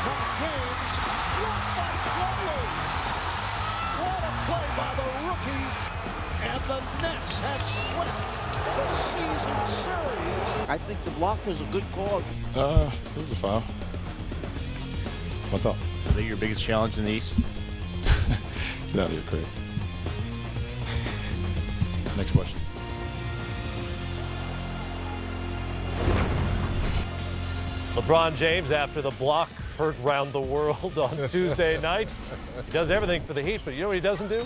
comes James. Blocked by Plumlee. What a play by the rookie. And the Nets have swept the season series. I think the block was a good call. It was a foul. That's my thoughts. Is that your biggest challenge in the East? Get out of here, Craig. Next question. LeBron James, after the block heard round the world on Tuesday night. He does everything for the Heat, but you know what he doesn't do?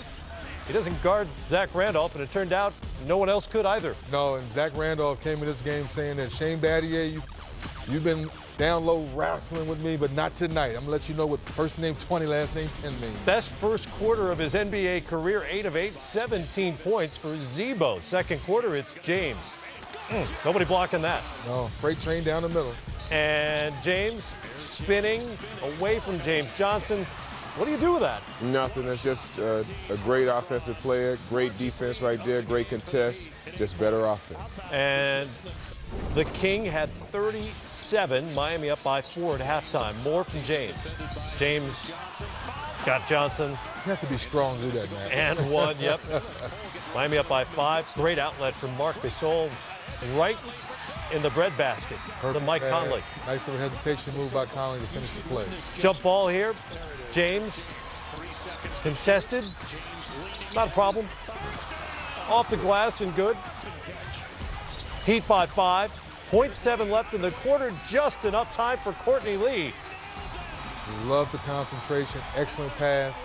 He doesn't guard Zach Randolph, and it turned out no one else could either. No, and Zach Randolph came in this game saying that Shane Battier, you've been down low wrestling with me, but not tonight. I'm going to let you know what first name 20, last name 10 means. Best first quarter of his NBA career, 8 of 8, 17 points for Zebo. Second quarter, it's James. Nobody blocking that. No, freight train down the middle. And James spinning away from James Johnson. What do you do with that? Nothing. It's just a great offensive player, great defense right there, great contest, just better offense. And the King had 37. Miami up by 4 at halftime. More from James. James got Johnson. You have to be strong to do that, man. And one, yep. Miami up by 5. Great outlet from Marc Gasol. Right in the breadbasket to Mike Conley. Nice little hesitation move by Conley to finish the play. Jump ball here. James contested. Not a problem. Off the glass and good. Heat by 5. 0.7 left in the quarter. Just enough time for Courtney Lee. Love the concentration. Excellent pass.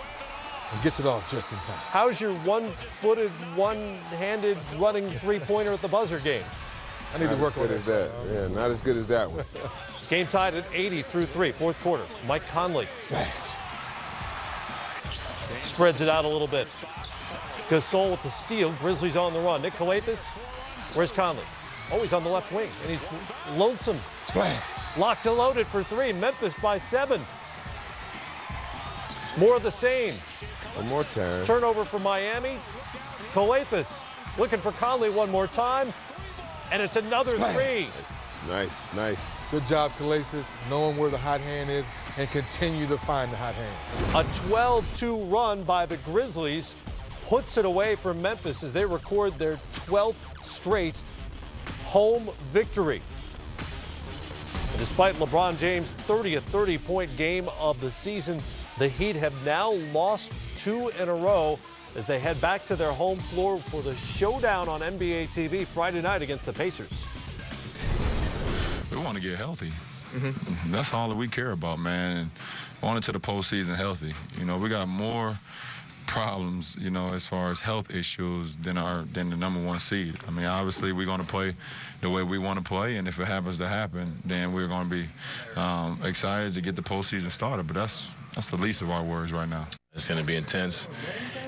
And gets it off just in time. How's your one-footed, one-handed running three-pointer at the buzzer game? I need to work on that. Yeah, not as good as that one. Game tied at 80 through 3, fourth quarter. Mike Conley. Smash. Spreads it out a little bit. Gasol with the steal. Grizzlies on the run. Nick Calathis. Where's Conley? Oh, he's on the left wing, and he's lonesome. Splash. Locked and loaded for 3. Memphis by 7. More of the same. One more time. Turnover for Miami. Calathis looking for Conley one more time. And it's another Splash. 3. Nice, nice. Good job, Calathis, knowing where the hot hand is and continue to find the hot hand. A 12-2 run by the Grizzlies puts it away from Memphis as they record their 12th straight home victory. And despite LeBron James' 30th 30-point game of the season, the Heat have now lost 2 in a row as they head back to their home floor for the showdown on NBATV Friday night against the Pacers. We want to get healthy. That's all that we care about, man. And on into the postseason healthy. You know, we got more problems, you know, as far as health issues than the number 1 seed. I mean, obviously we're going to play the way we want to play, and if it happens to happen, then we're going to be excited to get the postseason started. But that's the least of our worries right now. It's going to be intense.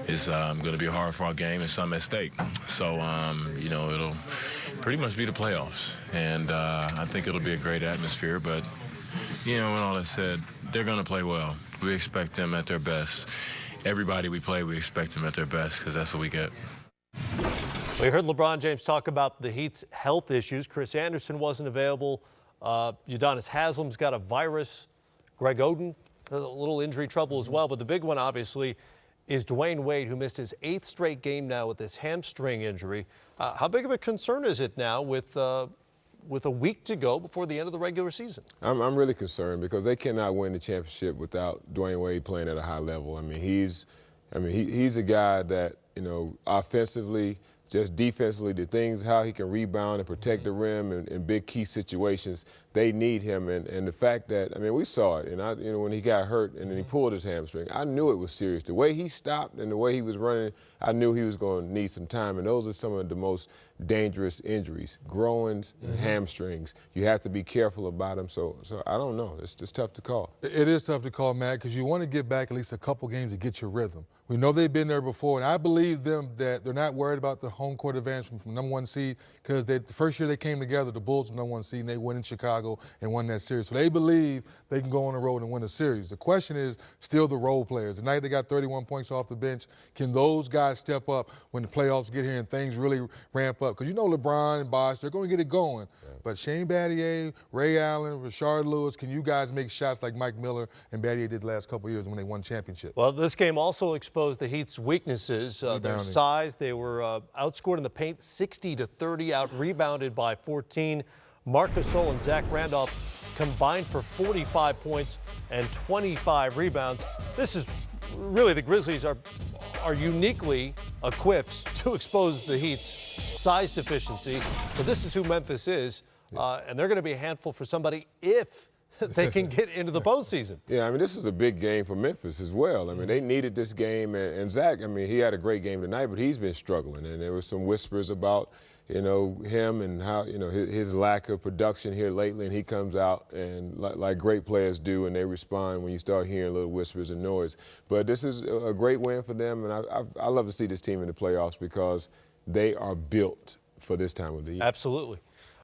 It's going to be hard for our game. There's something at stake. So, you know, it'll pretty much be the playoffs. And I think it'll be a great atmosphere. But, you know, when all that said, they're going to play well. We expect them at their best. Everybody we play, we expect them at their best because that's what we get. We heard LeBron James talk about the Heat's health issues. Chris Anderson wasn't available. Udonis Haslem's got a virus. Greg Oden, a little injury trouble as well. But the big one, obviously, is Dwayne Wade, who missed his 8th straight game now with this hamstring injury. How big of a concern is it now with a week to go before the end of the regular season? I'm really concerned because they cannot win the championship without Dwayne Wade playing at a high level. I mean, he's a guy that, you know, offensively, just defensively, the things, how he can rebound and protect the rim in big key situations, they need him. And the fact that, I mean, we saw it. And, you know, when he got hurt and then he pulled his hamstring, I knew it was serious. The way he stopped and the way he was running, I knew he was going to need some time. And those are some of the most dangerous injuries, groins and hamstrings. You have to be careful about them. So I don't know. It's just tough to call. It is tough to call, Matt, because you want to get back at least a couple games to get your rhythm. We know they've been there before, and I believe them that they're not worried about the home court advantage from number 1 seed because the first year they came together, the Bulls were number 1 seed, and they won in Chicago and won that series. So they believe they can go on the road and win a series. The question is still the role players. Tonight they got 31 points off the bench. Can those guys step up when the playoffs get here and things really ramp up? up. Because you know LeBron and Bosh, they're going to get it going. Yeah. But Shane Battier, Ray Allen, Rashard Lewis, can you guys make shots like Mike Miller and Battier did the last couple of years when they won championships? Well, this game also exposed the Heat's weaknesses. Their size, they were outscored in the paint 60-30, out-rebounded by 14. Marc Gasol and Zach Randolph combined for 45 points and 25 rebounds. This is really, the Grizzlies are uniquely equipped to expose the Heat's size deficiency. But this is who Memphis is, and they're going to be a handful for somebody if they can get into the postseason. Yeah, I mean, this was a big game for Memphis as well. I mean, they needed this game, and Zach, I mean, he had a great game tonight, but he's been struggling, and there were some whispers about, you know, him and how, you know, his lack of production here lately, and he comes out and like great players do, and they respond when you start hearing little whispers and noise. But this is a great win for them, and I love to see this team in the playoffs because they are built for this time of the year. Absolutely.